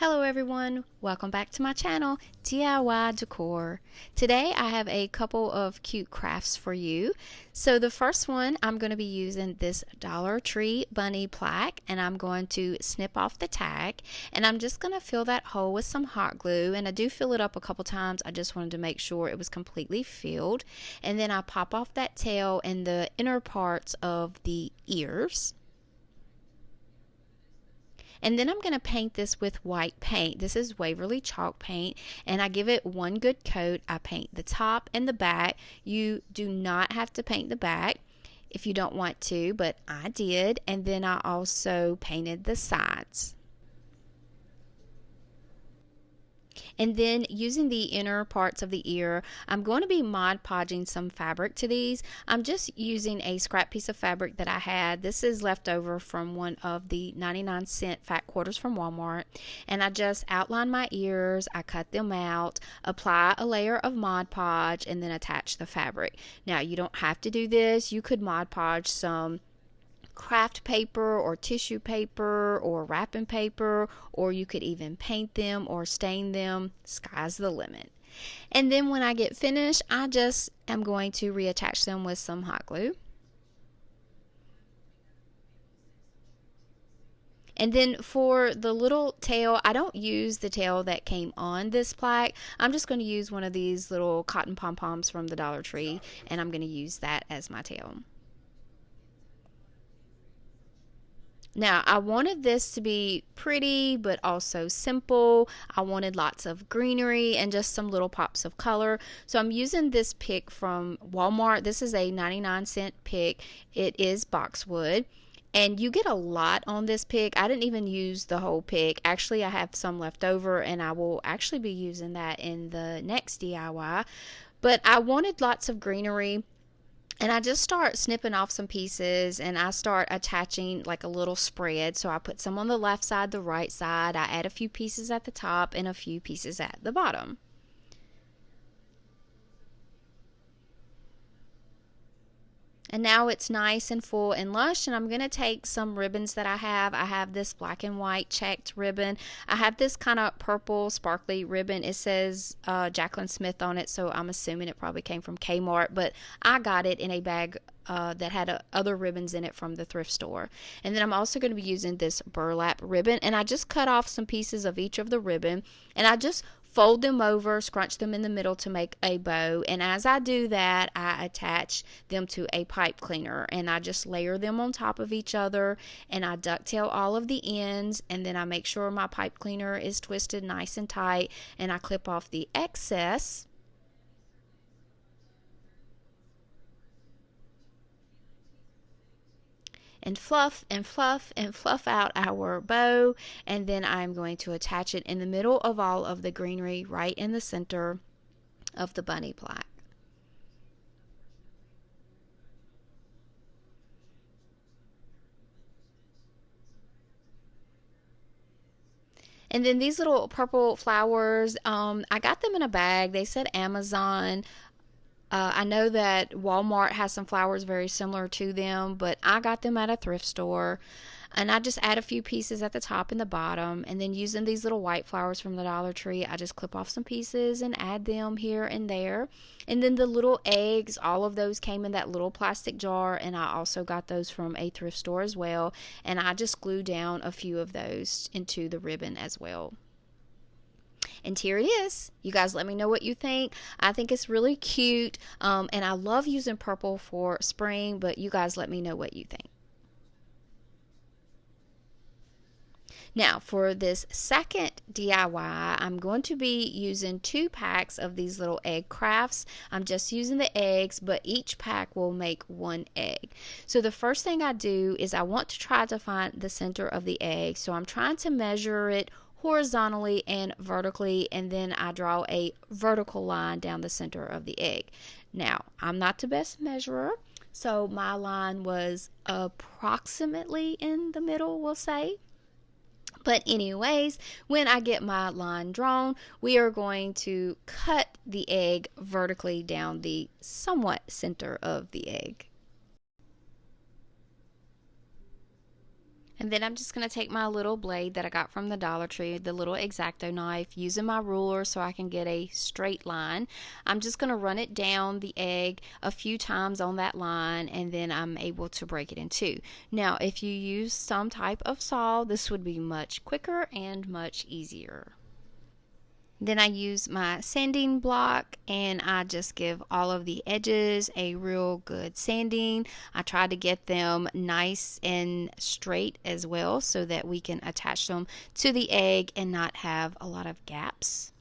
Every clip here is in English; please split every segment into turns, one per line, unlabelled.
Hello everyone, welcome back to my channel, DIY Decor. Today I have a couple of cute crafts for you. So the first one, I'm going to be using this Dollar Tree bunny plaque, and I'm going to snip off the tag, and I'm just going to fill that hole with some hot glue, and I do fill it up a couple times. I just wanted to make sure it was completely filled, and then I pop off that tail and the inner parts of the ears. And then I'm going to paint this with white paint. This is Waverly chalk paint, and I give it one good coat. I paint the top and the back. You do not have to paint the back if you don't want to, but I did. And then I also painted the sides. And then using the inner parts of the ear, I'm going to be Mod Podging some fabric to these. I'm just using a scrap piece of fabric that I had. This is left over from one of the 99-cent fat quarters from Walmart. And I just outline my ears, I cut them out, apply a layer of Mod Podge, and then attach the fabric. Now, you don't have to do this. You could Mod Podge some craft paper or tissue paper or wrapping paper, or you could even paint them or stain them. Sky's the limit. And then when I get finished, I just am going to reattach them with some hot glue. And then for the little tail, I don't use the tail that came on this plaque. I'm just going to use one of these little cotton pom-poms from the Dollar Tree, and I'm going to use that as my tail. Now, I wanted this to be pretty, but also simple. I wanted lots of greenery and just some little pops of color. So I'm using this pick from Walmart. This is a 99-cent pick. It is boxwood. And you get a lot on this pick. I didn't even use the whole pick. Actually, I have some left over, and I will actually be using that in the next DIY. But I wanted lots of greenery. And I just start snipping off some pieces, and I start attaching like a little spread. So I put some on the left side, the right side. I add a few pieces at the top and a few pieces at the bottom. And now it's nice and full and lush, and I'm going to take some ribbons that I have. I have this black and white checked ribbon. I have this kind of purple sparkly ribbon. It says Jaclyn Smith on it, so I'm assuming it probably came from Kmart, but I got it in a bag that had other ribbons in it from the thrift store. And then I'm also going to be using this burlap ribbon, and I just cut off some pieces of each of the ribbon, and I just fold them over, scrunch them in the middle to make a bow. And as I do that, I attach them to a pipe cleaner, and I just layer them on top of each other, and I ducktail all of the ends, and then I make sure my pipe cleaner is twisted nice and tight, and I clip off the excess. And fluff and fluff and fluff out our bow, and then I'm going to attach it in the middle of all of the greenery, right in the center of the bunny plaque. And then these little purple flowers, I got them in a bag. They said Amazon. I know that Walmart has some flowers very similar to them, but I got them at a thrift store. And I just add a few pieces at the top and the bottom. And then using these little white flowers from the Dollar Tree, I just clip off some pieces and add them here and there. And then the little eggs, all of those came in that little plastic jar. And I also got those from a thrift store as well. And I just glue down a few of those into the ribbon as well. And here it is. You guys let me know what you think. I think it's really cute, and I love using purple for spring, but you guys let me know what you think. Now for this second DIY, I'm going to be using 2 packs of these little egg crafts. I'm just using the eggs, but each pack will make 1 egg. So the first thing I do is I want to try to find the center of the egg. So I'm trying to measure it horizontally and vertically, and then I draw a vertical line down the center of the egg. Now, I'm not the best measurer, so my line was approximately in the middle, we'll say. But anyways, when I get my line drawn, we are going to cut the egg vertically down the somewhat center of the egg. And then I'm just going to take my little blade that I got from the Dollar Tree, the little X-Acto knife, using my ruler so I can get a straight line. I'm just going to run it down the egg a few times on that line, and then I'm able to break it in two. Now, if you use some type of saw, this would be much quicker and much easier. Then I use my sanding block and I just give all of the edges a real good sanding. I try to get them nice and straight as well so that we can attach them to the egg and not have a lot of gaps.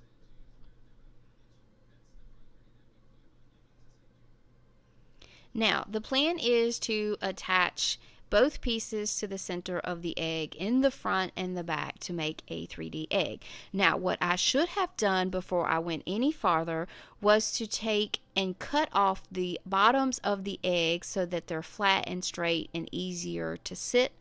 Now, the plan is to attach both pieces to the center of the egg in the front and the back to make a 3D egg. Now, what I should have done before I went any farther was to take and cut off the bottoms of the egg so that they're flat and straight and easier to sit.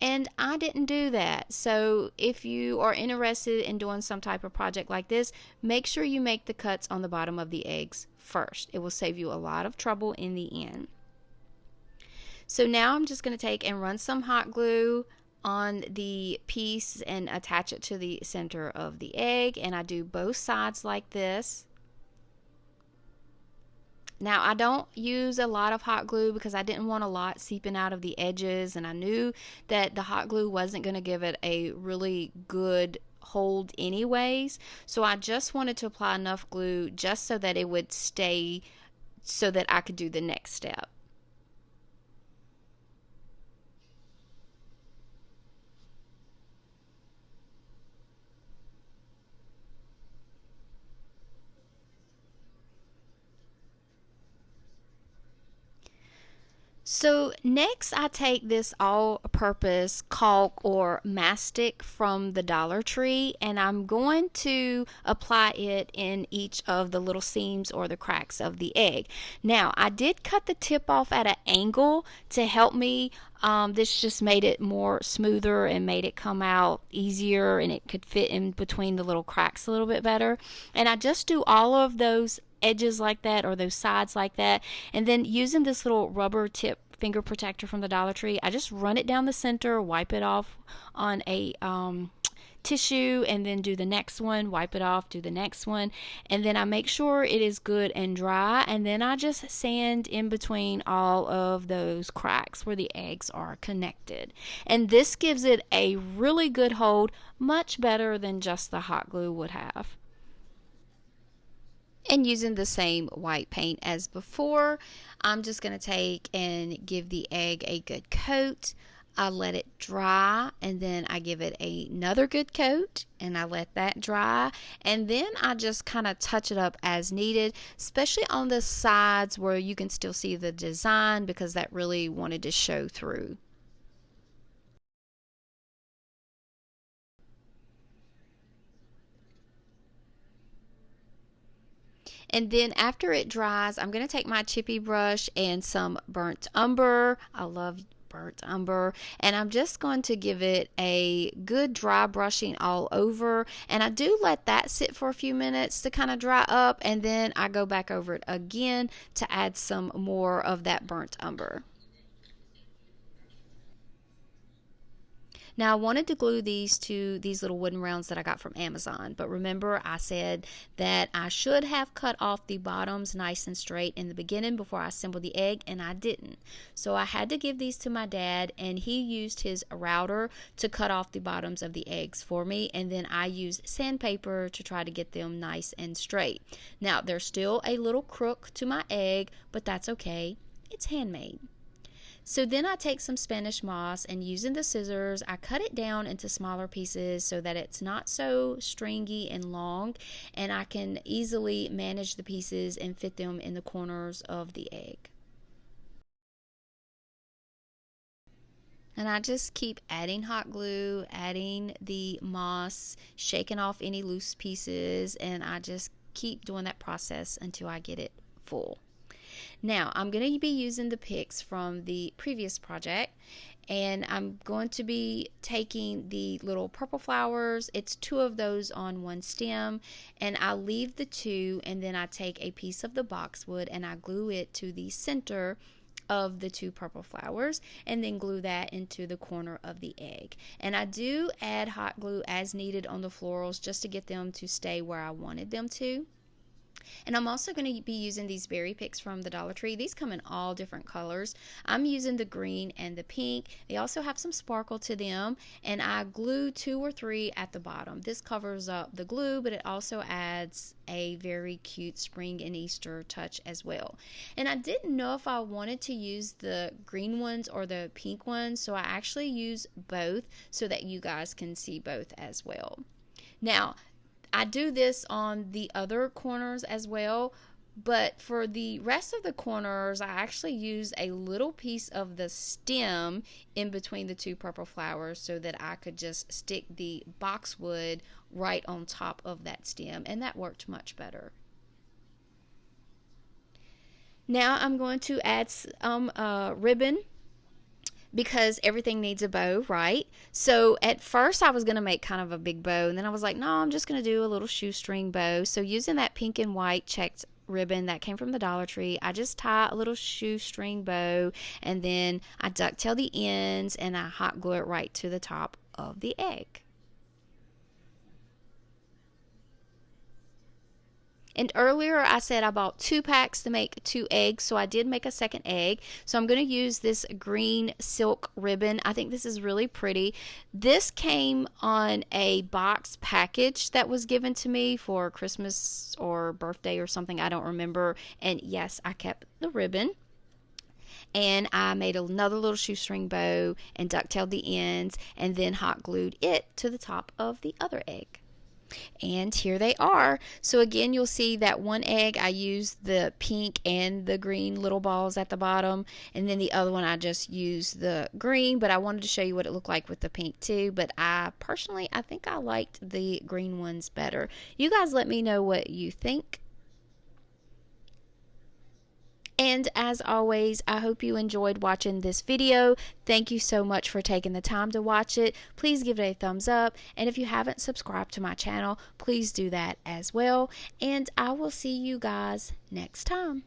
And I didn't do that. So if you are interested in doing some type of project like this, make sure you make the cuts on the bottom of the eggs first. It will save you a lot of trouble in the end. So now I'm just going to take and run some hot glue on the piece and attach it to the center of the egg, and I do both sides like this. Now I don't use a lot of hot glue because I didn't want a lot seeping out of the edges, and I knew that the hot glue wasn't going to give it a really good hold anyways, so I just wanted to apply enough glue just so that it would stay so that I could do the next step. So next I take this all-purpose caulk or mastic from the Dollar Tree, and I'm going to apply it in each of the little seams or the cracks of the egg. Now I did cut the tip off at an angle to help me. This just made it more smoother and made it come out easier, and it could fit in between the little cracks a little bit better. And I just do all of those edges like that, or those sides like that, and then using this little rubber tip finger protector from the Dollar Tree, I just run it down the center, wipe it off on a tissue, and then do the next one, wipe it off, do the next one, and then I make sure it is good and dry, and then I just sand in between all of those cracks where the eggs are connected. And this gives it a really good hold, much better than just the hot glue would have. And using the same white paint as before, I'm just going to take and give the egg a good coat. I let it dry, and then I give it another good coat, and I let that dry, and then I just kind of touch it up as needed, especially on the sides where you can still see the design, because that really wanted to show through. And then after it dries, I'm going to take my chippy brush and some burnt umber. I love burnt umber, and I'm just going to give it a good dry brushing all over, and I do let that sit for a few minutes to kind of dry up, and then I go back over it again to add some more of that burnt umber. Now I wanted to glue these to these little wooden rounds that I got from Amazon, but remember I said that I should have cut off the bottoms nice and straight in the beginning before I assembled the egg, and I didn't. So I had to give these to my dad, and he used his router to cut off the bottoms of the eggs for me, and then I used sandpaper to try to get them nice and straight. Now there's still a little crook to my egg, but that's okay. It's handmade. So then I take some Spanish moss, and using the scissors, I cut it down into smaller pieces so that it's not so stringy and long, and I can easily manage the pieces and fit them in the corners of the egg. And I just keep adding hot glue, adding the moss, shaking off any loose pieces, and I just keep doing that process until I get it full. Now I'm going to be using the picks from the previous project, and I'm going to be taking the little purple flowers. It's two of those on one stem, and I leave the two, and then I take a piece of the boxwood and I glue it to the center of the 2 purple flowers and then glue that into the corner of the egg. And I do add hot glue as needed on the florals just to get them to stay where I wanted them to. And I'm also going to be using these berry picks from the Dollar Tree. These come in all different colors. I'm using the green and the pink. They also have some sparkle to them, and I glue 2 or 3 at the bottom. This covers up the glue, but it also adds a very cute spring and Easter touch as well. And I didn't know if I wanted to use the green ones or the pink ones, so I actually use both so that you guys can see both as well. Now, I do this on the other corners as well, but for the rest of the corners I actually use a little piece of the stem in between the 2 purple flowers so that I could just stick the boxwood right on top of that stem, and that worked much better. Now I'm going to add some ribbon, because everything needs a bow, right? So at first I was going to make kind of a big bow, and then I was like, no, I'm just going to do a little shoestring bow. So using that pink and white checked ribbon that came from the Dollar Tree, I just tie a little shoestring bow, and then I ducktail the ends and I hot glue it right to the top of the egg. And earlier I said I bought 2 packs to make 2 eggs, so I did make a second egg. So I'm going to use this green silk ribbon. I think this is really pretty. This came on a box package that was given to me for Christmas or birthday or something, I don't remember. And yes, I kept the ribbon. And I made another little shoestring bow and ducktailed the ends and then hot glued it to the top of the other egg. And here they are. So again, you'll see that one egg I used the pink and the green little balls at the bottom, and then the other one I just used the green, but I wanted to show you what it looked like with the pink too. But I think I liked the green ones better. You guys let me know what you think. And as always, I hope you enjoyed watching this video. Thank you so much for taking the time to watch it. Please give it a thumbs up. And if you haven't subscribed to my channel, please do that as well. And I will see you guys next time.